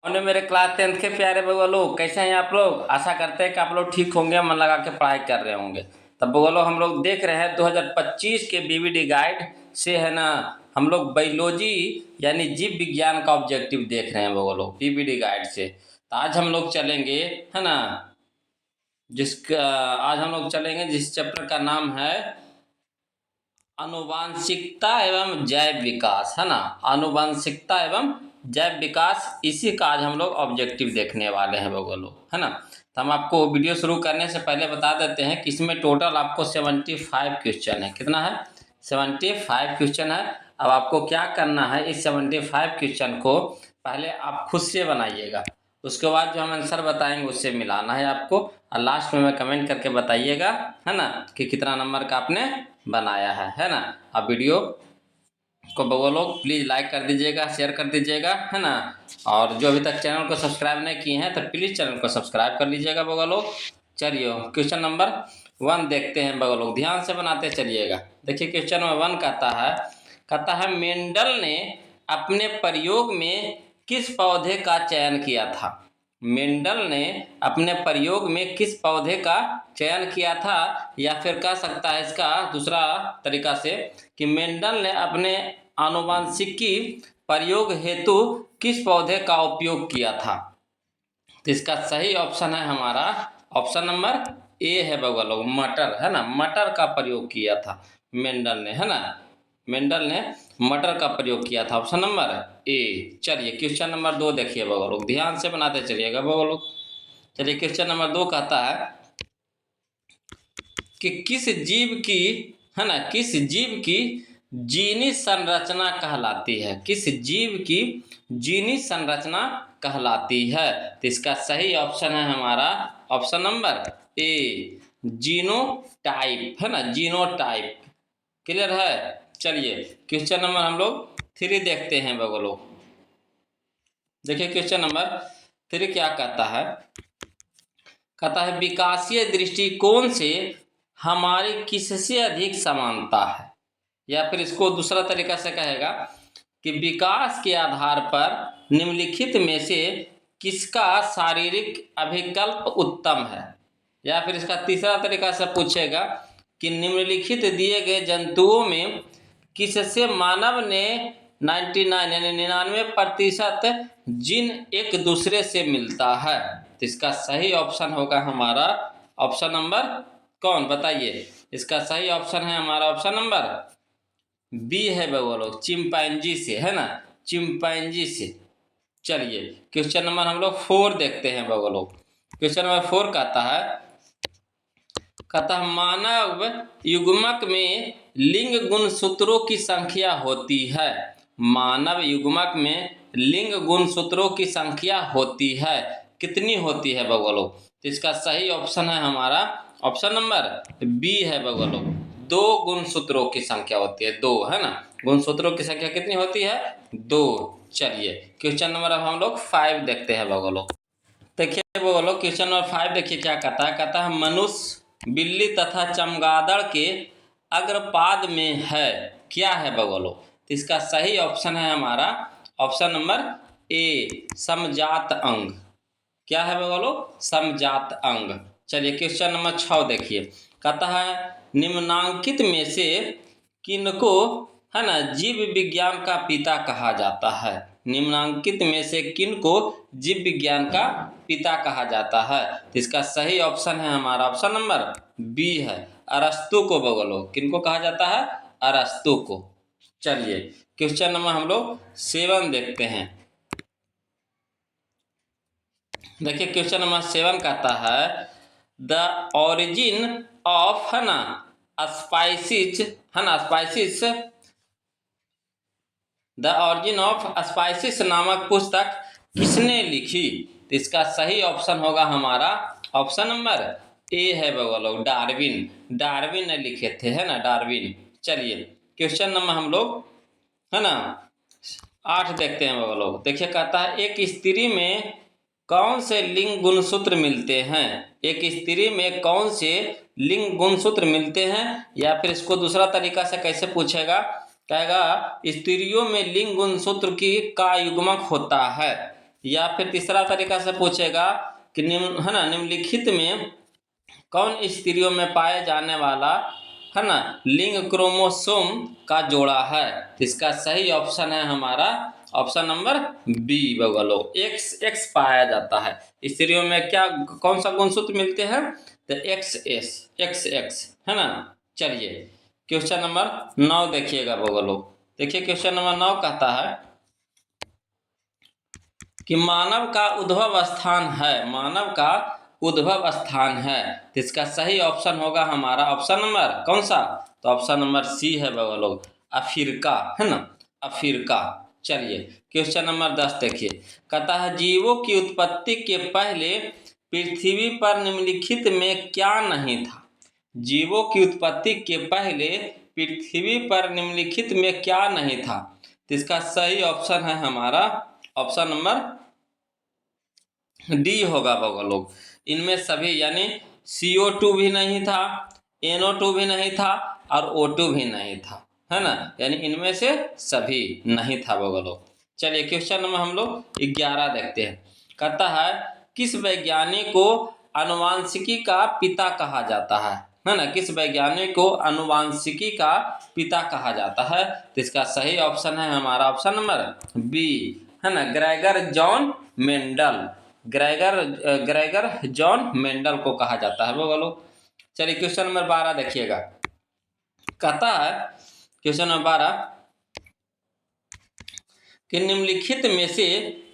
और मेरे class 10th के प्यारे बगो लोग, कैसे हैं आप लोग। आशा करते हैं कि आप लोग ठीक होंगे, मन लगा के पढ़ाई कर रहे होंगे। तब बगो लोग हम लोग देख रहे हैं 2025 के बीवीडी गाइड से, है ना। हम लोग बायोलॉजी यानी जीव विज्ञान का ऑब्जेक्टिव देख रहे हैं बगो लोग, बीवीडी गाइड से। तो आज हम लोग चलेंगे, है ना, जिस चैप्टर का नाम है आनुवांशिकता एवं जैव विकास, है ना। आनुवांशिकता एवं जैव विकास, इसी का आज हम लोग ऑब्जेक्टिव देखने वाले हैं बगो लोग, है ना। तो हम आपको वीडियो शुरू करने से पहले बता देते हैं कि इसमें टोटल आपको 75 क्वेश्चन है। कितना है? 75 क्वेश्चन है। अब आपको क्या करना है, इस 75 क्वेश्चन को पहले आप खुद से बनाइएगा, उसके बाद जो हम आंसर बताएंगे उससे मिलाना है आपको, और लास्ट में कमेंट करके बताइएगा, है ना, कि कितना नंबर का आपने बनाया है ना। अब वीडियो को बगो लोग प्लीज़ लाइक कर दीजिएगा, शेयर कर दीजिएगा, है ना। और जो अभी तक चैनल को सब्सक्राइब नहीं किए हैं तो प्लीज़ चैनल को सब्सक्राइब कर लीजिएगा बगो लोग। चलिए क्वेश्चन नंबर 1 देखते हैं बगो लोग, ध्यान से बनाते चलिएगा। देखिए क्वेश्चन नंबर 1 कहता है मेंडल ने अपने प्रयोग में किस पौधे का चयन किया था। मेंडल ने अपने प्रयोग में किस पौधे का चयन किया था, या फिर कह सकता है इसका दूसरा तरीका से कि मेंडल ने अपने आनुवांशिकी प्रयोग हेतु किस पौधे का उपयोग किया था। तो इसका सही ऑप्शन है हमारा ऑप्शन नंबर ए है बगल, मटर, है ना। मटर का प्रयोग किया था मेंडल ने, है ना। मेंडल ने मटर का प्रयोग किया था, ऑप्शन नंबर ए। चलिए क्वेश्चन नंबर 2 देखिए बगल लोग, ध्यान से बनाते चलिएगा बगल लोग। चलिए क्वेश्चन नंबर 2 कहता है कि किस जीव की, है ना, किस जीव की जीनी संरचना कहलाती है। किस जीव की जीनी संरचना कहलाती है। तो इसका सही ऑप्शन है हमारा ऑप्शन नंबर ए, जीनोटाइप, है ना, जीनोटाइप। क्लियर है। चलिए क्वेश्चन नंबर हम लोग 3 देखते हैं बगो लोग। देखिए क्वेश्चन नंबर 3 क्या कहता है विकासीय दृष्टिकोण से हमारी किससे अधिक समानता है, या फिर इसको दूसरा तरीका से कहेगा कि विकास के आधार पर निम्नलिखित में से किसका शारीरिक अभिकल्प उत्तम है, या फिर इसका तीसरा तरीका से पूछेगा कि निम्नलिखित दिए गए जंतुओं में किससे मानव ने 99 यानी 99% जीन एक दूसरे से मिलता है। तो इसका सही ऑप्शन होगा हमारा ऑप्शन नंबर कौन, बताइए। इसका सही ऑप्शन है हमारा ऑप्शन नंबर बी है बगोलो, चिंपैंजी से, है ना, चिंपैंजी से। चलिए क्वेश्चन नंबर हम लोग 4 देखते हैं बगोलो। क्वेश्चन नंबर 4 कहता है मानव युग्मक में लिंग गुणसूत्रों की संख्या होती है। मानव युग्मक में लिंग गुणसूत्रों की संख्या होती है, कितनी होती है बगोलो। तो इसका सही ऑप्शन है हमारा ऑप्शन नंबर बी है बगोलो, 2 गुणसूत्रों की संख्या होती है, 2, है ना। गुणसूत्रों की संख्या कितनी होती है? 2। चलिए क्वेश्चन नंबर अब हम लोग 5 देखते हैं बगोलो। देखिए बगोलो क्वेश्चन नंबर 5 देखिए क्या कहता है मनुष्य, बिल्ली तथा चमगादड़ के अग्रपाद में है, क्या है बगोलो। तो इसका सही ऑप्शन है हमारा ऑप्शन नंबर ए, समजात अंग। क्या है बगोलो? समजात अंग। चलिए क्वेश्चन नंबर 6 देखिए, कहता है निम्नांकित में से किनको, है ना, जीव विज्ञान का पिता कहा जाता है। निम्नांकित में से किनको जीव विज्ञान का पिता कहा जाता है। तो इसका सही ऑप्शन है हमारा ऑप्शन नंबर बी है, अरस्तु को बगलो। किनको कहा जाता है? अरस्तु को। चलिए क्वेश्चन नंबर हम लोग 7 देखते हैं। देखिए क्वेश्चन नंबर 7 कहता है द ओरिजिन ऑफ, है ना, स्पाइसिस, है ना, species, the origin of species नामक पुस्तक किसने लिखी। तो इसका सही ऑप्शन होगा हमारा ऑप्शन नंबर ए है बगलो, डार्विन। डार्विन ने लिखे थे, है ना, डार्विन। चलिए क्वेश्चन नंबर हम लोग, है ना, 8 देखते हैं बगलो। देखिए कहता है एक स्त्री में कौन से लिंग गुणसूत्र मिलते हैं। एक स्त्री में कौन से लिंग गुणसूत्र मिलते हैं, या फिर इसको दूसरा तरीका से कैसे पूछेगा, कहेगा स्त्रियों में लिंग गुणसूत्र का युग्मक होता है, या फिर तीसरा तरीका से पूछेगा कि निम्नलिखित में कौन स्त्रियों में पाए जाने वाला लिंग क्रोमोसोम का जोड़ा है। तो इसका सही ऑप्शन है हमारा ऑप्शन नंबर बी बगलो एक्स पाया जाता है। स्त्रियों में क्या कौन सा गुणसूत्र मिलते हैं, तो एक्स चलिए क्वेश्चन नंबर 9 देखिएगा बगलो। देखिए क्वेश्चन नंबर 9 कहता है कि मानव का उद्भव स्थान है। तो इसका सही ऑप्शन होगा हमारा ऑप्शन नंबर कौन सा, तो ऑप्शन नंबर सी है लोग, अफ्रीका, अफ्रीका। चलिए क्वेश्चन नंबर 10 देखिए, कहता है जीवों की उत्पत्ति के पहले पृथ्वी पर निम्नलिखित में क्या नहीं था। जीवों की उत्पत्ति के पहले पृथ्वी पर निम्नलिखित में क्या नहीं था। तो इसका सही ऑप्शन है हमारा ऑप्शन नंबर डी होगा लोग। इनमें सभी यानी CO2 भी नहीं था, NO2 भी नहीं था और O2 भी नहीं था, है ना, यानी इनमें से सभी नहीं था लोग। चलिए क्वेश्चन नंबर हम लोग 11 देखते हैं। कहता है किस वैज्ञानिक को आनुवांशिकी का पिता कहा जाता है ना, किस वैज्ञानिक को आनुवांशिकी का पिता कहा जाता है। तो इसका सही ऑप्शन है हमारा ऑप्शन नंबर बी, है ना, Gregor John Mendel. Gregor John Mendel को कहा जाता है बोलो। चलिए क्वेश्चन नंबर 12 देखिएगा। कहता है क्वेश्चन नंबर 12 कि निम्नलिखित में से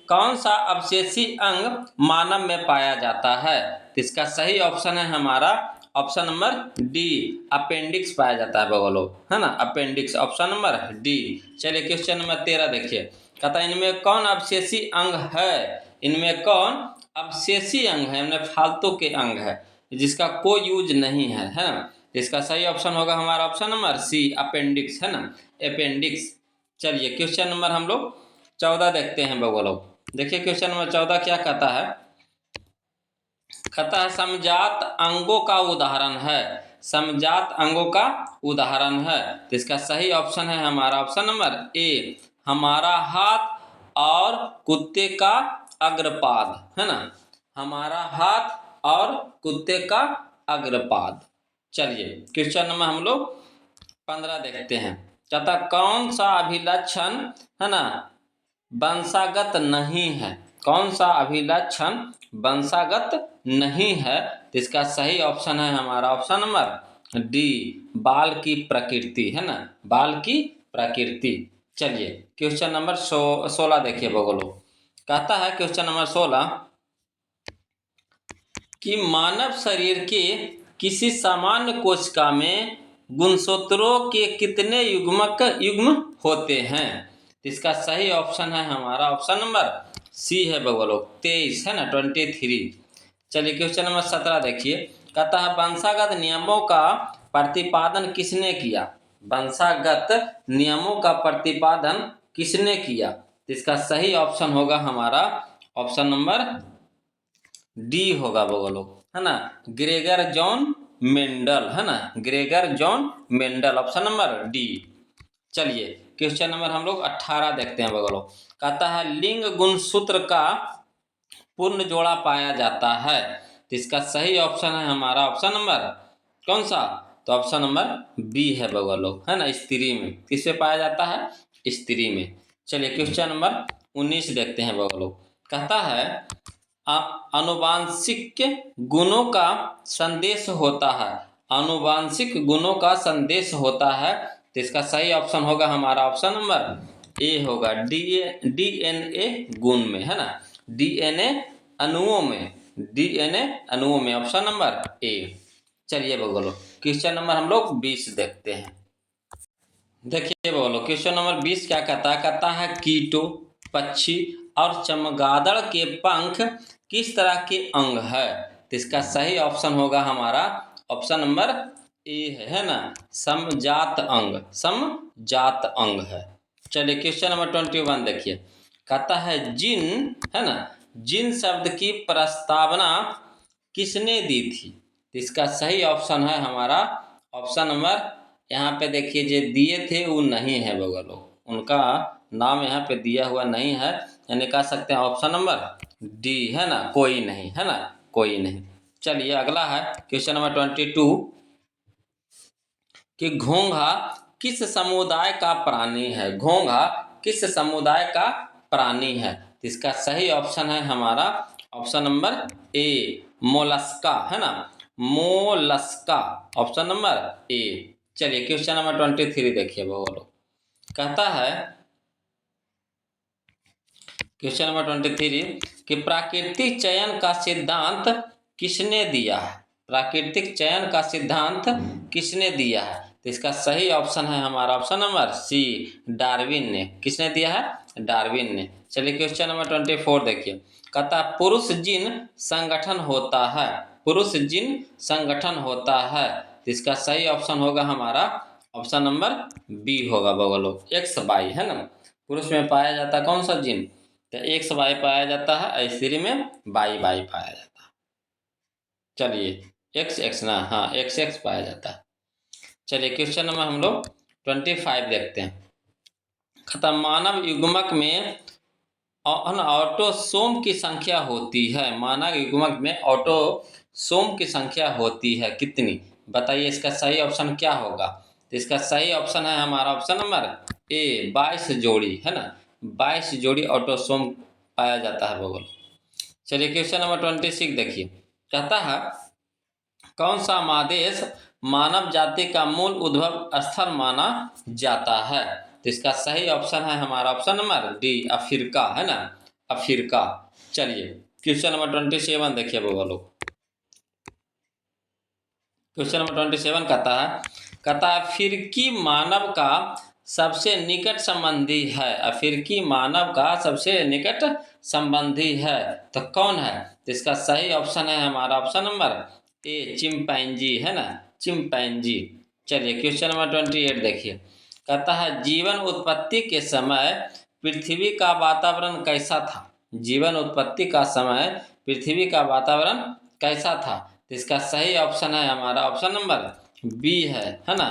कौन सा अवशेषी अंग मानव में पाया जाता है। तो इसका सही ऑप्शन है हमारा ऑप्शन नंबर डी, अपेंडिक्स पाया जाता है बोलो, है ना, अपेंडिक्स, ऑप्शन नंबर डी। चलिए क्वेश्चन नंबर 13 देखिए। कहता है इनमें कौन अवशेषी अंग है, इनमें कौन अवशेषी अंग है, इनमें फालतू के अंग है जिसका कोई यूज नहीं है ना। इसका सही ऑप्शन होगा हमारा ऑप्शन नंबर सी, अपेंडिक्स, है ना, अपेंडिक्स। चलिए क्वेश्चन नंबर हम लोग 14 देखते हैं बगलो। देखिए क्वेश्चन नंबर 14 क्या कहता है। कहता है समजात अंगों का उदाहरण है, समजात अंगों का उदाहरण है। तो इसका सही ऑप्शन है हमारा ऑप्शन नंबर ए, हमारा हाथ और कुत्ते का अग्रपाद, है ना, हमारा हाथ और कुत्ते का अग्रपाद। चलिए क्वेश्चन नंबर हम लोग 15 देखते हैं। कहता कौन सा अभिलक्षण, है ना, वंशागत नहीं है, कौन सा अभिलक्षण वंशागत नहीं है। तो इसका सही ऑप्शन है हमारा ऑप्शन नंबर डी, बाल की प्रकृति, है ना, बाल की प्रकृति। चलिए क्वेश्चन नंबर 16 देखिए बगलो। कहता है क्वेश्चन नंबर 16 कि मानव शरीर के किसी सामान्य कोशिका में गुणसूत्रों के कितने युग्म होते हैं। इसका सही ऑप्शन है हमारा ऑप्शन नंबर सी है बगलो, 23, है ना, 23। चलिए क्वेश्चन नंबर 17 देखिए। कहता है वंशागत नियमों का प्रतिपादन किसने किया, वंशागत नियमों का प्रतिपादन किसने किया। तो इसका सही ऑप्शन होगा हमारा ऑप्शन नंबर डी होगा बगलो, है ना, ग्रेगर जॉन मेंडल, है ना, Gregor John Mendel, option number D. चलिए क्वेश्चन नंबर हम लोग 18 देखते हैं बगलो। कहता है लिंग गुणसूत्र का पूर्ण जोड़ा पाया जाता है। तो इसका सही ऑप्शन है हमारा ऑप्शन नंबर कौन सा, तो ऑप्शन नंबर बी है बगलो, है ना, स्त्री में। किससे पाया जाता है, स्त्री में। चलिए क्वेश्चन नंबर 19 देखते हैं बगलो। कहता है आनुवांशिक गुणों का संदेश होता है, आनुवांशिक गुणों का संदेश होता है। तो इसका सही ऑप्शन होगा हमारा ऑप्शन नंबर ए होगा, DNA गुण में, है ना, DNA अणुओं में, DNA अणुओं में, ऑप्शन नंबर ए। चलिए बोलो क्वेश्चन नंबर हम लोग 20 देखते हैं। देखिए बोलो क्वेश्चन नंबर 20 क्या कहता है कीटों, पक्षी और चमगादड़ के पंख किस तरह के अंग है। तो इसका सही ऑप्शन होगा हमारा ऑप्शन नंबर ए, है ना, समजात अंग, समजात अंग है। चलिए क्वेश्चन नंबर 21 देखिए। कहता है जिन, है ना, जिन शब्द की प्रस्तावना किसने दी थी। तो इसका सही ऑप्शन है हमारा ऑप्शन नंबर, यहाँ पे देखिए जो दिए थे वो नहीं है बगलो, उनका नाम यहाँ पे दिया हुआ नहीं है। यानी कह सकते हैं ऑप्शन नंबर डी, है ना, कोई नहीं, है ना, कोई नहीं। चलिए अगला है क्वेश्चन नंबर 22 कि घोंघा किस समुदाय का प्राणी है। घोंघा किस समुदाय का प्राणी है। तो इसका सही ऑप्शन है हमारा ऑप्शन नंबर ए, मोलस्का, है ना, मोलस्का, ऑप्शन नंबर ए। चलिए क्वेश्चन नंबर 23 देखिए बोलो, कहता है क्वेश्चन नंबर 23 कि प्राकृतिक चयन का सिद्धांत किसने दिया है। प्राकृतिक चयन का सिद्धांत किसने दिया है। तो इसका सही ऑप्शन है हमारा ऑप्शन नंबर सी, डार्विन ने। किसने दिया है, डार्विन ने। चलिए क्वेश्चन नंबर 24 देखिए, कहता पुरुष जिन संगठन होता है, पुरुष जिन संगठन होता है। तो इसका सही ऑप्शन होगा हमारा ऑप्शन नंबर बी होगा बगलो, एक्स वाई, है ना। पुरुष में पाया जाता कौन सा जिन, तो एक्स वाई पाया जाता है, स्त्री में वाई वाई पाया जाता है। चलिए एक्स एक्स ना, हाँ एक्स एक्स पाया जाता है। चलिए क्वेश्चन नंबर हम लोग 25 देखते हैं। खत्म मानव युग्मक में ऑटोसोम की संख्या होती है। मानव युग्मक में ऑटोसोम की संख्या होती है कितनी, बताइए इसका सही ऑप्शन क्या होगा। तो इसका सही ऑप्शन है हमारा ऑप्शन नंबर ए, 22 जोड़ी, है ना, 22 जोड़ी ऑटोसोम पाया जाता है बगल। चलिए क्वेश्चन नंबर 26 देखिए, कहता है कौन सा महादेश मानव जाति का मूल उद्भव स्थल माना जाता है। तो इसका सही ऑप्शन है हमारा ऑप्शन नंबर डी, अफ्रीका, है ना, अफ्रीका। चलिए क्वेश्चन नंबर 27 देखिए बोलो, क्वेश्चन नंबर 27 कहता है अफ्रीकी मानव का सबसे निकट संबंधी है। अफ्रीकी मानव का सबसे निकट संबंधी है तो कौन है। तो इसका सही ऑप्शन है हमारा ऑप्शन नंबर ए, चिंपैंजी, है ना, चिंपैंजी। चलिए क्वेश्चन नंबर 28 देखिए, कहता है जीवन उत्पत्ति के समय पृथ्वी का वातावरण कैसा था। जीवन उत्पत्ति का समय पृथ्वी का वातावरण कैसा था। तो इसका सही ऑप्शन है हमारा ऑप्शन नंबर बी है ना,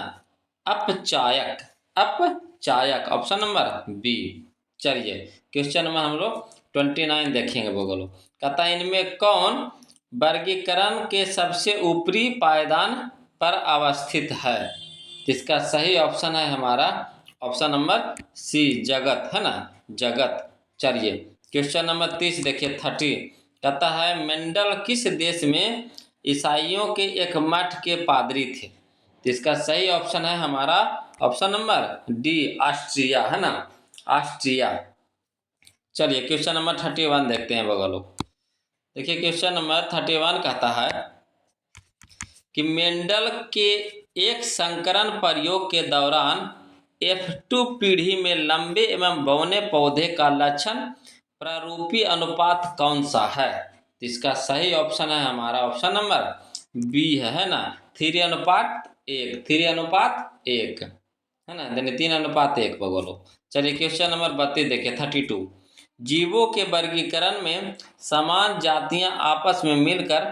अपचायक, अपचायक, ऑप्शन नंबर बी। चलिए क्वेश्चन नंबर हम लोग 29 देखेंगे बोलो, कहता है इनमें कौन वर्गीकरण के सबसे ऊपरी पायदान पर अवस्थित है। इसका सही ऑप्शन है हमारा ऑप्शन नंबर सी, जगत, है ना, जगत। चलिए क्वेश्चन नंबर 30 देखिए, 30, कहता है मेंडल किस देश में ईसाइयों के एक मठ के पादरी थे। तो इसका सही ऑप्शन है हमारा ऑप्शन नंबर डी, ऑस्ट्रिया, है ना, ऑस्ट्रिया। चलिए क्वेश्चन नंबर 31 देखते हैं बगलो, देखिए क्वेश्चन नंबर 31 कहता है कि मेंडल के एक संकरण प्रयोग के दौरान F2 पीढ़ी में लंबे एवं बौने पौधे का लक्षण प्रारूपी अनुपात कौन सा है। तो इसका सही ऑप्शन है हमारा ऑप्शन नंबर बी है ना, 3:1, 3:1, है ना, 3:1 बोलो। चलिए क्वेश्चन नंबर 32 देखिए, 32, जीवों के वर्गीकरण में समान जातियां आपस में मिलकर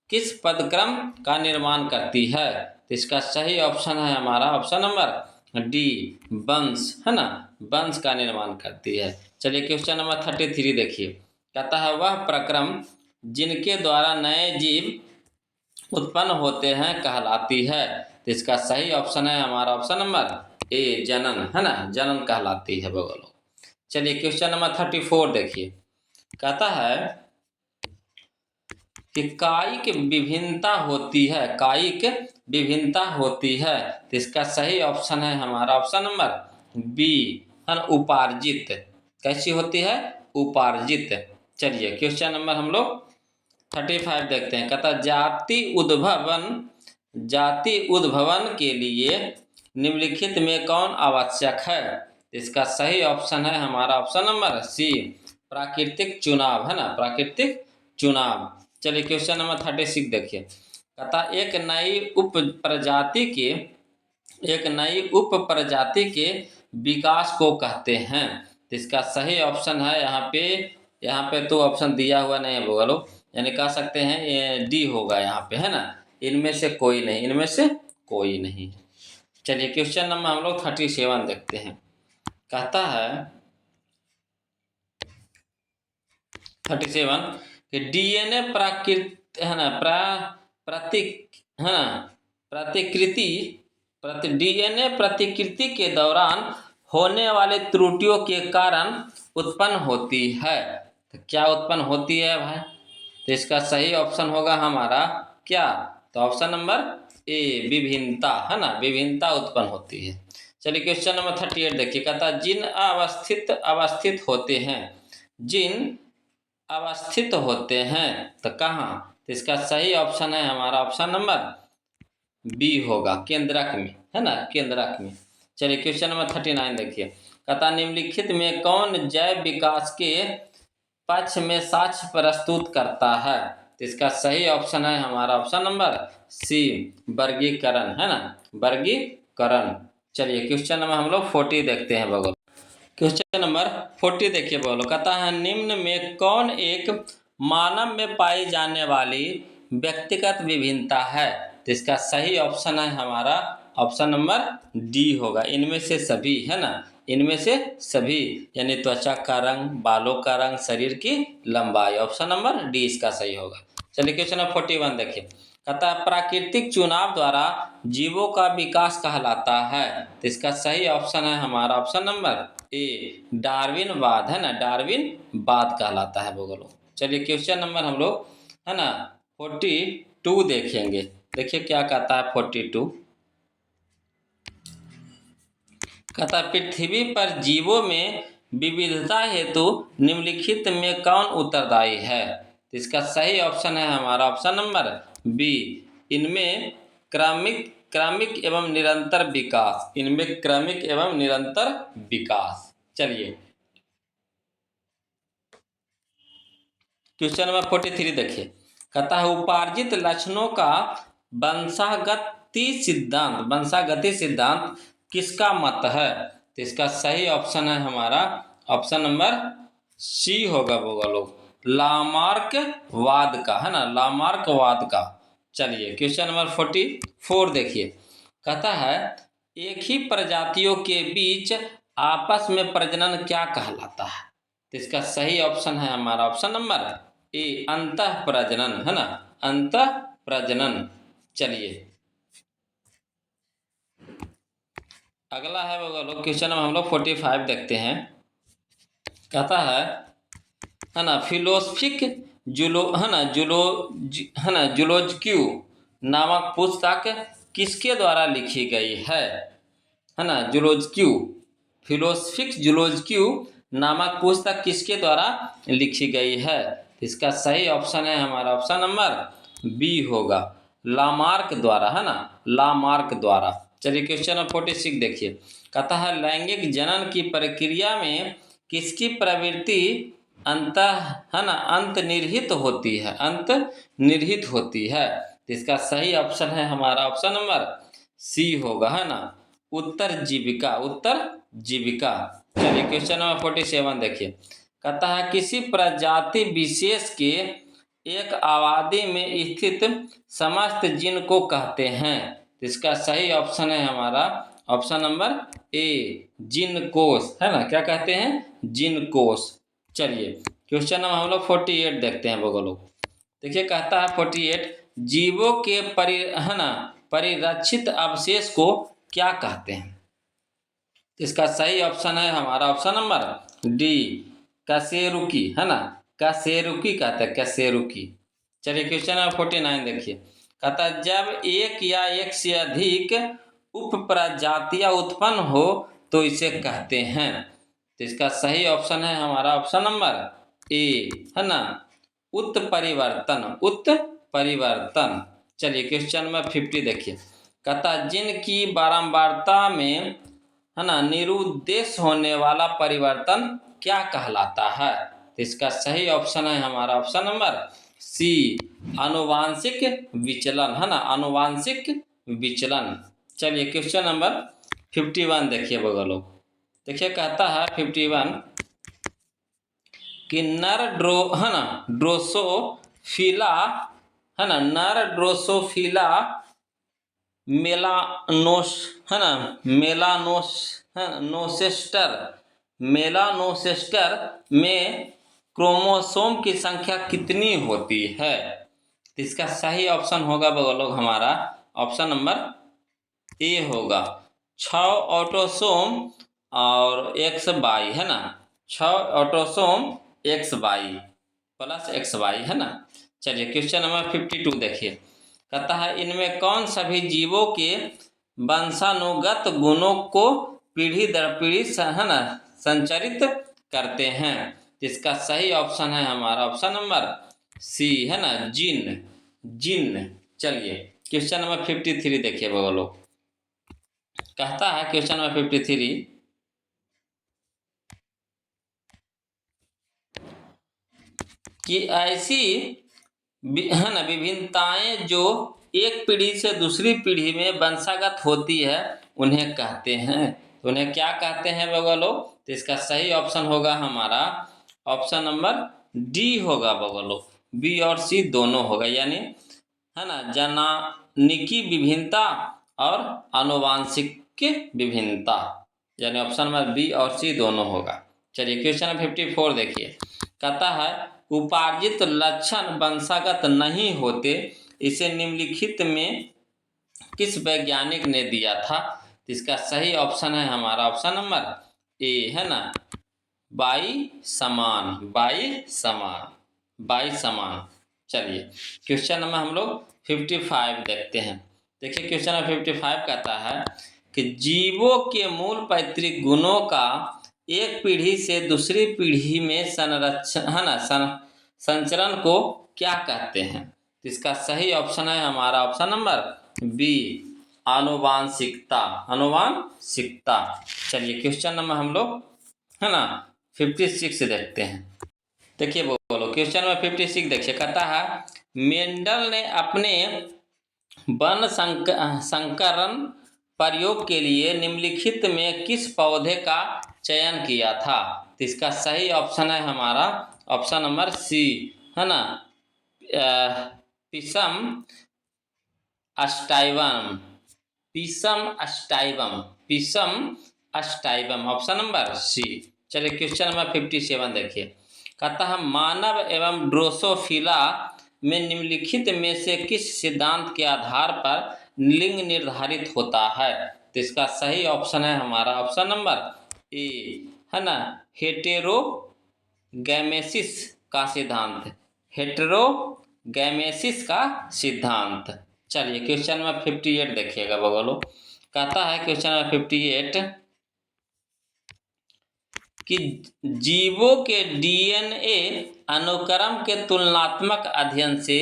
किस पदक्रम का निर्माण करती है। तो इसका सही ऑप्शन है हमारा ऑप्शन नंबर डी, वंश, है ना, वंश का निर्माण करती है। चलिए क्वेश्चन नंबर 33 देखिए, कहता है वह प्रक्रम जिनके द्वारा नए जीव उत्पन्न होते हैं कहलाती है। तो इसका सही ऑप्शन है हमारा ऑप्शन नंबर ए, जनन, है ना, जनन कहलाती है बोलो। चलिए क्वेश्चन नंबर 34 देखिए, कहता है कि कायिक विभिन्नता होती है, कायिक विभिन्नता होती है। तो इसका सही ऑप्शन है हमारा ऑप्शन नंबर बी, है ना, उपार्जित। कैसी होती है, उपार्जित। चलिए क्वेश्चन नंबर हम लोग 35 देखते हैं, कहता जाति उद्भवन के लिए निम्नलिखित में कौन आवश्यक है। इसका सही ऑप्शन है हमारा ऑप्शन नंबर सी, प्राकृतिक चुनाव, है ना, प्राकृतिक चुनाव। चलिए क्वेश्चन नंबर 36 देखिए, कहता एक नई उप प्रजाति के विकास को कहते हैं। तो इसका सही ऑप्शन है यहाँ पे तो ऑप्शन दिया हुआ नहीं है बोलो, यानी कह सकते हैं ये डी होगा यहाँ पे, है ना, इनमें से कोई नहीं, इनमें से कोई नहीं। चलिए क्वेश्चन नंबर हम लोग 37 देखते हैं, कहता है 37 कि डीएनए प्राकृत है ना प्रतिक है ना डीएनए प्रतिकृति के दौरान होने वाले त्रुटियों के कारण उत्पन्न होती है। तो क्या उत्पन्न होती है भाई? तो इसका सही ऑप्शन होगा हमारा क्या? तो ऑप्शन नंबर ए, विभिन्नता, है ना, विभिन्नता उत्पन्न होती है। चलिए क्वेश्चन नंबर 38 देखिए, कहता जिन अवस्थित होते हैं, जिन अवस्थित होते हैं तो कहाँ? तो इसका सही ऑप्शन है हमारा ऑप्शन नंबर बी होगा, केंद्रक में, है ना, केंद्रक में। चलिए क्वेश्चन नंबर 39 देखिए, कहता निम्नलिखित में कौन जैव विकास के पक्ष में साक्ष्य प्रस्तुत करता है? तो इसका सही ऑप्शन है हमारा ऑप्शन नंबर सी, वर्गीकरण, है ना, वर्गीकरण। चलिए क्वेश्चन नंबर हम लोग 40 देखते हैं बगल। क्वेश्चन नंबर 40 देखिए बोलो, कहता है निम्न में कौन एक मानव में पाई जाने वाली व्यक्तिगत विभिन्नता है? तो इसका सही ऑप्शन है हमारा ऑप्शन नंबर डी होगा, इनमें से सभी, है ना, इनमें से सभी, यानी त्वचा का रंग, बालों का रंग, शरीर की लंबाई। ऑप्शन नंबर डी इसका सही होगा। चलिए क्वेश्चन नंबर 41 देखिए, कहता है प्राकृतिक चुनाव द्वारा जीवों का विकास कहलाता है। तो इसका सही ऑप्शन है हमारा ऑप्शन नंबर ए, डार्विनवाद, है ना, डार्विनवाद कहलाता है बोलो। चलिए क्वेश्चन नंबर हम लोग, है ना, 42 देखेंगे। देखिए क्या कहता है 42, कहता पृथ्वी पर जीवों में विविधता हेतु निम्नलिखित में कौन उत्तरदायी है? तो इसका सही ऑप्शन है हमारा ऑप्शन नंबर बी, इनमें क्रमिक एवं निरंतर विकास, इनमें क्रमिक एवं निरंतर विकास। चलिए क्वेश्चन नंबर 43 देखिए, कहता है उपार्जित लक्षणों का वंशागति सिद्धांत किसका मत है? तो इसका सही ऑप्शन है हमारा ऑप्शन नंबर सी होगा बोलो, लामार्कवाद का, है ना, लामार्कवाद का। चलिए क्वेश्चन नंबर 44 देखिए, कहता है एक ही प्रजातियों के बीच आपस में प्रजनन क्या कहलाता है? तो इसका सही ऑप्शन है हमारा ऑप्शन नंबर ए, अंतः प्रजनन, है ना, अंतः प्रजनन। चलिए अगला है वो लोग क्वेश्चन हम लोग 45 देखते हैं। कहता है ना फिलोसफिक जूलॉजिक्यू नामक पुस्तक किसके द्वारा लिखी गई है? है ना, फिलोसफिक जूलॉजिक्यू नामक पुस्तक किसके द्वारा लिखी गई है? इसका सही ऑप्शन है हमारा ऑप्शन नंबर बी होगा, लामार्क द्वारा, है ना, लामार्क द्वारा। चलिए क्वेश्चन नंबर 46 देखिए, कहता है लैंगिक जनन की प्रक्रिया में किसकी प्रवृत्ति अंतर्निहित होती है? तो इसका सही ऑप्शन है हमारा ऑप्शन नंबर सी होगा, है ना, उत्तरजीविका। चलिए क्वेश्चन नंबर 47 देखिए, कहता है किसी प्रजाति विशेष के एक आबादी में स्थित समस्त जीन को कहते हैं? तो इसका सही ऑप्शन है हमारा ऑप्शन नंबर ए, जीन कोश, है ना, क्या कहते हैं? जीन कोश। चलिए क्वेश्चन नंबर हम लोग 48 देखते हैं बगल लोग। देखिए कहता है 48, जीवों के परिरक्षित अवशेष को क्या कहते हैं? इसका सही ऑप्शन है हमारा ऑप्शन नंबर डी, कशेरुकी, है ना, कशेरुकी कहते हैं, कशेरुकी। चलिए क्वेश्चन नंबर 49 देखिए, कहता है जब एक या एक से अधिक उप प्रजातियां उत्पन्न हो तो इसे कहते हैं? तो इसका सही ऑप्शन है हमारा ऑप्शन नंबर ए, है ना, उत्परिवर्तन। चलिए क्वेश्चन नंबर 50 देखिए, कहता जिनकी बारंबारता में, है ना, निरुद्देश्य होने वाला परिवर्तन क्या कहलाता है? तो इसका सही ऑप्शन है हमारा ऑप्शन नंबर सी, आनुवांशिक विचलन, है ना, आनुवांशिक विचलन। चलिए क्वेश्चन नंबर 51 देखिए बगलो, देखिए कहता है 51 कि ड्रोसोफिला, है ना, नर ड्रोसोफिला मेलानोसेस्टर में क्रोमोसोम की संख्या कितनी होती है? तो इसका सही ऑप्शन होगा लोग हमारा ऑप्शन नंबर ए होगा 6 ऑटोसोम और XY, है ना। 6 ऑटोसोम XY प्लस XY, है ना। चलिए क्वेश्चन नंबर 52 देखिए। कहता है इनमें कौन सभी जीवों के वंशानुगत गुणों को पीढ़ी दर पीढ़ी, है ना, संचरित करते हैं? इसका सही ऑप्शन है हमारा ऑप्शन नंबर सी, है ना, जीन। जीन। चलिए क्वेश्चन नंबर 53 देखिए बगलो। कहता है क्वेश्चन नंबर 53 कि ऐसी है ना विभिन्नताएं जो एक पीढ़ी से दूसरी पीढ़ी में वंशागत होती है उन्हें कहते हैं। तो उन्हें क्या कहते हैं बगलो? तो इसका सही ऑप्शन होगा हमारा ऑप्शन नंबर डी होगा बगलो। बी और सी दोनों होगा, यानी है ना जनानिकी विभिन्नता और आनुवांशिक विभिन्नता, यानी ऑप्शन नंबर बी और सी दोनों होगा। चलिए क्वेश्चन नंबर 54 देखिए। कहता है उपार्जित लक्षण वंशागत नहीं होते, इसे निम्नलिखित में किस वैज्ञानिक ने दिया था? तो इसका सही ऑप्शन है हमारा ऑप्शन नंबर ए, है ना, बाई समान। बाई समान, बाई समान। चलिए क्वेश्चन नंबर हम लोग 55 देखते हैं। देखिए क्वेश्चन नंबर 55 कहता है कि जीवों के मूल पैतृक गुणों का एक पीढ़ी से दूसरी पीढ़ी में संरक्षण, है ना, संचरण को क्या कहते हैं? तो इसका सही ऑप्शन है हमारा ऑप्शन नंबर बी, आनुवांशिकता। आनुवांशिकता। चलिए क्वेश्चन नंबर हम लोग, है ना, 56 देखते हैं। देखिए बोलो क्वेश्चन नंबर 56 देखिए। कहता है मेंडल ने अपने वन संकरण प्रयोग के लिए निम्नलिखित में किस पौधे का चयन किया था? तो इसका सही ऑप्शन है हमारा ऑप्शन नंबर सी, है ना, पिसम अस्टाइवम। पिसम अस्टाइवम, पिसम अस्टाइवम, ऑप्शन नंबर सी। चलिए क्वेश्चन नंबर 57 देखिए। कहता है मानव एवं ड्रोसोफिला में निम्नलिखित में से किस सिद्धांत के आधार पर लिंग निर्धारित होता है? तो इसका सही ऑप्शन है हमारा ऑप्शन नंबर ए, है ना, हेटेरोगैमेसिस का सिद्धांत। हेटेरोगैमेसिस का सिद्धांत। चलिए क्वेश्चन नंबर 58 देखिएगा बगलो। कहता है क्वेश्चन नंबर 58 कि जीवों के डीएनए अनुक्रम के तुलनात्मक अध्ययन से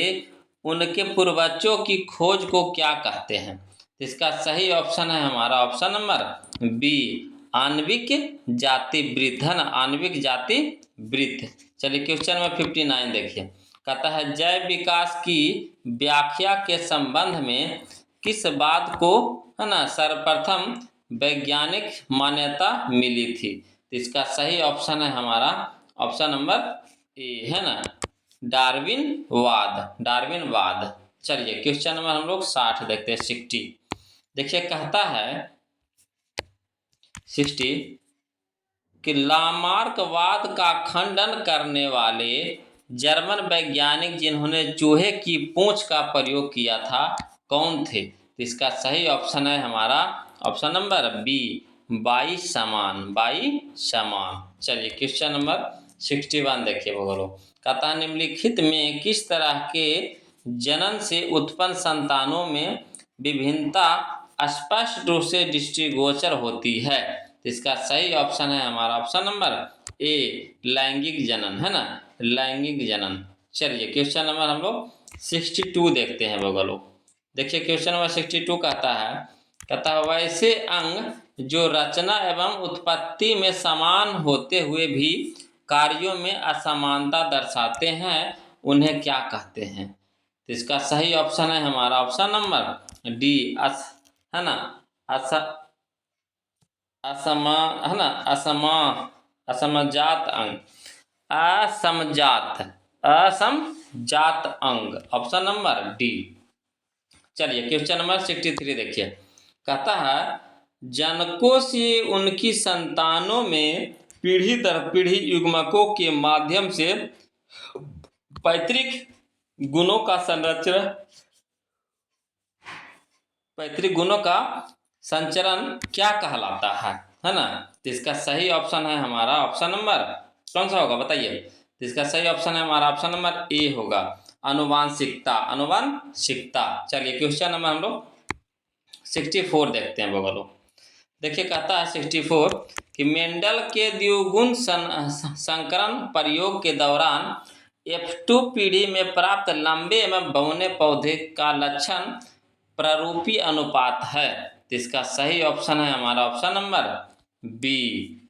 उनके पूर्वजों की खोज को क्या कहते हैं? इसका सही ऑप्शन है हमारा ऑप्शन नंबर बी, आणविक जाति वृत्त, है ना, आणविक जाति वृत्त। चलिए क्वेश्चन नंबर 59 देखिए। कहता है जैव विकास की व्याख्या के संबंध में किस बात को, है ना, सर्वप्रथम वैज्ञानिक मान्यता मिली थी? तो इसका सही ऑप्शन है हमारा ऑप्शन नंबर ए, है ना, डार्विनवाद। डार्विनवाद। चलिए क्वेश्चन नंबर हम लोग 60 देखते हैं, 60 देखिए। कहता है 60 कि लामार्कवाद का खंडन करने वाले जर्मन वैज्ञानिक जिन्होंने चूहे की पूंछ का प्रयोग किया था कौन थे? तो इसका सही ऑप्शन है हमारा ऑप्शन नंबर बी, बाई समान। बाई समान। चलिए क्वेश्चन नंबर 61 देखिए बोलो। कहता है निम्नलिखित में किस तरह के जनन से उत्पन्न संतानों में विभिन्नता स्पष्ट रूप से दृष्टिगोचर होती है? तो इसका सही ऑप्शन है हमारा ऑप्शन नंबर ए, लैंगिक जनन, है ना, लैंगिक जनन। चलिए क्वेश्चन नंबर हम लोग 62 देखते हैं बगलो। देखिए क्वेश्चन नंबर 62 कहता है वैसे अंग जो रचना एवं उत्पत्ति में समान होते हुए भी कार्यों में असमानता दर्शाते हैं उन्हें क्या कहते हैं? तो इसका सही ऑप्शन है हमारा ऑप्शन नंबर डी, है ना, है ना, असमजात अंग। असमजात अंग, ऑप्शन नंबर डी। चलिए क्वेश्चन नंबर 63 देखिए। कहता है जनकों से उनकी संतानों में पीढ़ी दर पीढ़ी युग्मकों के माध्यम से पैतृक गुणों का संरक्षण पैतृक गुणों का संचरण क्या कहलाता है ना। तो इसका सही ऑप्शन है हमारा ऑप्शन नंबर कौन सा होगा बताइए। तो इसका सही ऑप्शन है हमारा ऑप्शन नंबर ए होगा, अनुवांशिकता। अनुवांशिकता। चलिए क्वेश्चन नंबर हम लोग 64 देखते हैं बगलो। देखिए कहता है 64 कि मेंडल के द्विगुण संकरण प्रयोग के दौरान F2 पीढ़ी में प्राप्त लंबे एवं बौने पौधे का लक्षण प्ररूपी अनुपात है। तो इसका सही ऑप्शन है हमारा ऑप्शन नंबर बी,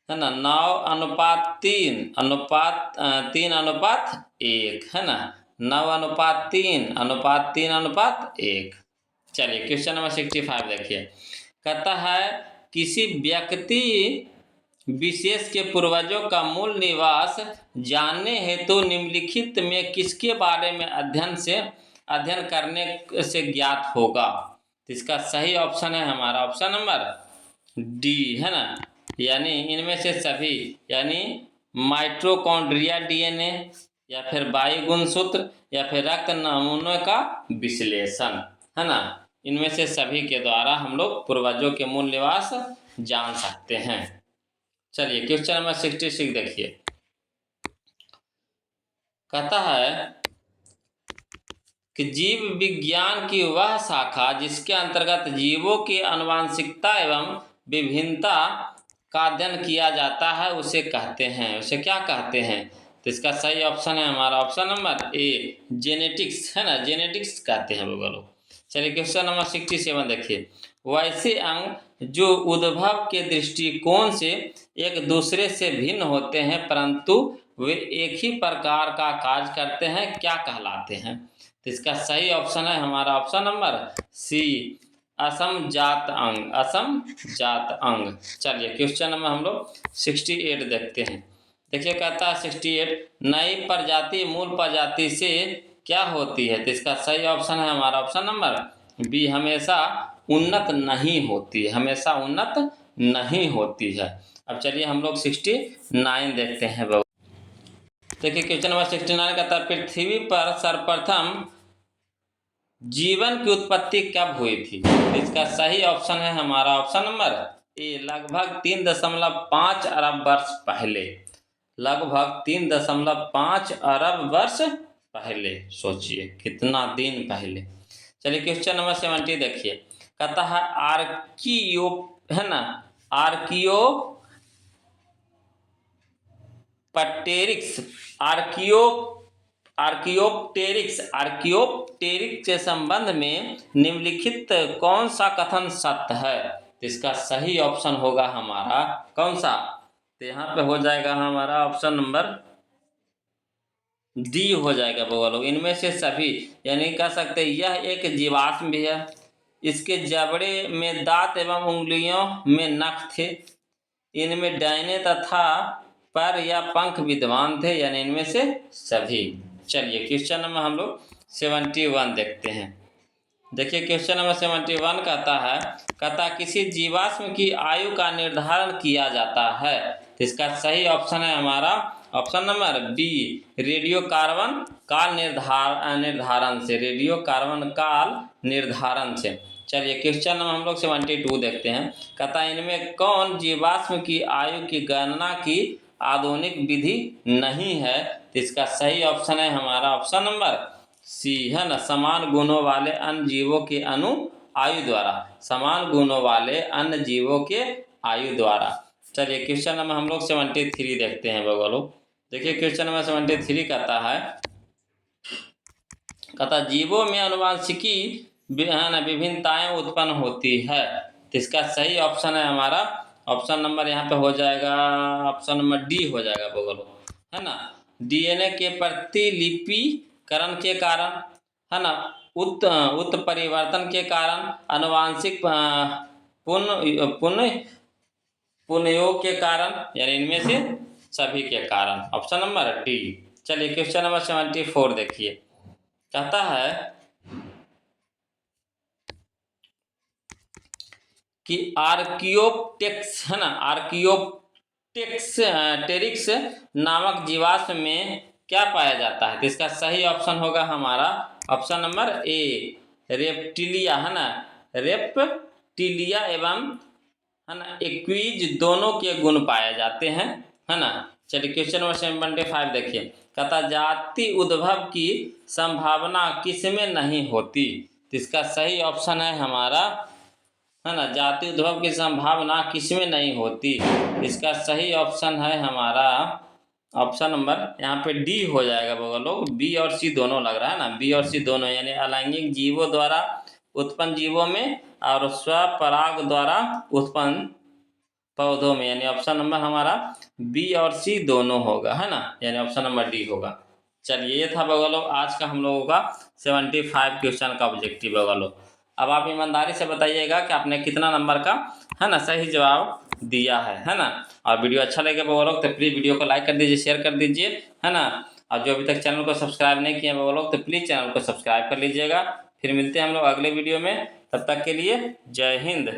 है ना, 9:3 अनुपात 3:1, है ना, 9:3:3:1। चलिए क्वेश्चन नंबर 65 देखिए। कहता है किसी व्यक्ति विशेष के पूर्वजों का मूल निवास जानने हेतु निम्नलिखित में किसके बारे में अध्ययन करने से ज्ञात होगा। तो इसका सही ऑप्शन है हमारा ऑप्शन नंबर डी, है ना, यानी इनमें से सभी, यानी माइटोकॉन्ड्रिया डीएनए या फिर वायु गुणसूत्र या फिर रक्त नमूनों का विश्लेषण, है ना, इनमें से सभी के द्वारा हम लोग पूर्वजों के मूल निवास जान सकते हैं। चलिए क्वेश्चन नंबर 66 देखिए। कहता है कि जीव विज्ञान की वह शाखा जिसके अंतर्गत जीवों की आनुवंशिकता एवं विभिन्नता का अध्ययन किया जाता है उसे कहते हैं, उसे क्या कहते हैं। तो इसका सही ऑप्शन है हमारा ऑप्शन नंबर ए, जेनेटिक्स, है ना, जेनेटिक्स कहते हैं वो लोग। चलिए क्वेश्चन नंबर 67 देखिए। वैसे अंग जो उद्भव के दृष्टिकोण से एक दूसरे से भिन्न होते हैं परंतु वे एक ही प्रकार का कार्य करते हैं क्या कहलाते हैं। तो इसका सही ऑप्शन है हमारा ऑप्शन नंबर सी, असमजात अंग, असमजात अंग। चलिए क्वेश्चन नंबर हम लोग 68 देखते हैं। देखिए कहता है 68 नई प्रजाति मूल प्रजाति से क्या होती है। तो इसका सही ऑप्शन है हमारा ऑप्शन नंबर बी, हमेशा उन्नत नहीं होती है, हमेशा उन्नत नहीं होती है। अब चलिए हम लोग 69 देखते हैं। देखिए क्वेश्चन नंबर 69 कहता है पृथ्वी पर सर्वप्रथम जीवन की उत्पत्ति कब हुई थी। इसका सही ऑप्शन है हमारा ऑप्शन नंबर ए, लगभग 3.5 अरब वर्ष पहले, लगभग 3.5 अरब वर्ष पहले। सोचिए कितना दिन पहले। चलिए क्वेश्चन नंबर 70 देखिए। कहता है आर्कियो, है ना, आर्कियोप्टेरिक्स के संबंध में निम्नलिखित कौन सा कथन सत्य है। तो इसका सही ऑप्शन होगा हमारा कौन सा। तो यहाँ पे हो जाएगा हमारा ऑप्शन नंबर डी हो जाएगा बोलो, इनमें से सभी, यानी कह सकते हैं यह एक जीवाश्म भी है, इसके जबड़े में दांत एवं उंगलियों में नख थे, इनमें दाहिने तथा पर या पंख विद्वान थे, यानी इनमें से सभी। चलिए क्वेश्चन नंबर हम लोग 71 देखते हैं। देखिए क्वेश्चन नंबर 71 कहता किसी जीवाश्म की आयु का निर्धारण किया जाता है। तो इसका सही ऑप्शन है हमारा option number B, radio carbon काल निर्धारण से, रेडियो कार्बन काल निर्धारण से। चलिए क्वेश्चन नंबर हम लोग 72 देखते हैं। कहता इनमें कौन जीवाश्म की आयु की गणना की आधुनिक विधि नहीं है। तो इसका सही ऑप्शन है हमारा ऑप्शन नंबर सी, है ना, समान गुणों वाले अन्य जीवों के अणु आयु द्वारा, समान गुणों वाले अन्य जीवों के आयु द्वारा। चलिए क्वेश्चन नंबर हम लोग 73 देखते हैं बगलो। देखिए क्वेश्चन नंबर 73 कहता जीवों में आनुवंशिकी विभिन्नताएं उत्पन्न होती है। तो इसका सही ऑप्शन है हमारा ऑप्शन नंबर यहाँ पे हो जाएगा ऑप्शन नंबर डी हो जाएगा बगलो, है ना, डीएनए के प्रतिलिपिकरण के कारण, है ना, उत्परिवर्तन के कारण, आनुवंशिक पुनयोग के कारण, यानी इनमें से सभी के कारण, ऑप्शन नंबर डी। चलिए क्वेश्चन नंबर 74 देखिए। कहता है कि आर्कियोप्टेरिक्स, है ना, टेरिक्स नामक जीवाश्म में क्या पाया जाता है? तो इसका सही ऑप्शन होगा हमारा ऑप्शन नंबर ए, रेप्टिलिया, है ना। रेप्टिलिया एवं, है ना, एक्वीज दोनों के गुण पाए जाते हैं, है ना। चलिए क्वेश्चन नंबर 75 देखिए, कहता जाति उद्भव की संभावना किसमें नहीं होती? तो इसका सही ऑप्शन है हमारा, है ना, जाति उद्भव की संभावना किसमें नहीं होती? इसका सही ऑप्शन है हमारा ऑप्शन नंबर यहाँ पे डी हो जाएगा लोग। बी और सी दोनों लग रहा है ना, बी और सी दोनों, यानी अलैंगिक जीवों द्वारा उत्पन्न जीवों में और स्वपराग द्वारा उत्पन्न पौधों में, यानी ऑप्शन नंबर हमारा बी और सी दोनों होगा, है ना, यानी ऑप्शन नंबर डी होगा। चलिए ये था लोग आज का हम लोगों का 75 क्वेश्चन का ऑब्जेक्टिव लोग। अब आप ईमानदारी से बताइएगा कि आपने कितना नंबर का, है ना, सही जवाब दिया है ना। और वीडियो अच्छा लगे लोग तो प्लीज़ वीडियो को लाइक कर दीजिए, शेयर कर दीजिए, है ना। और जो अभी तक चैनल को सब्सक्राइब नहीं किए लोग तो प्लीज़ चैनल को सब्सक्राइब कर लीजिएगा। फिर मिलते हैं हम लोग अगले वीडियो में, तब तक के लिए जय हिंद।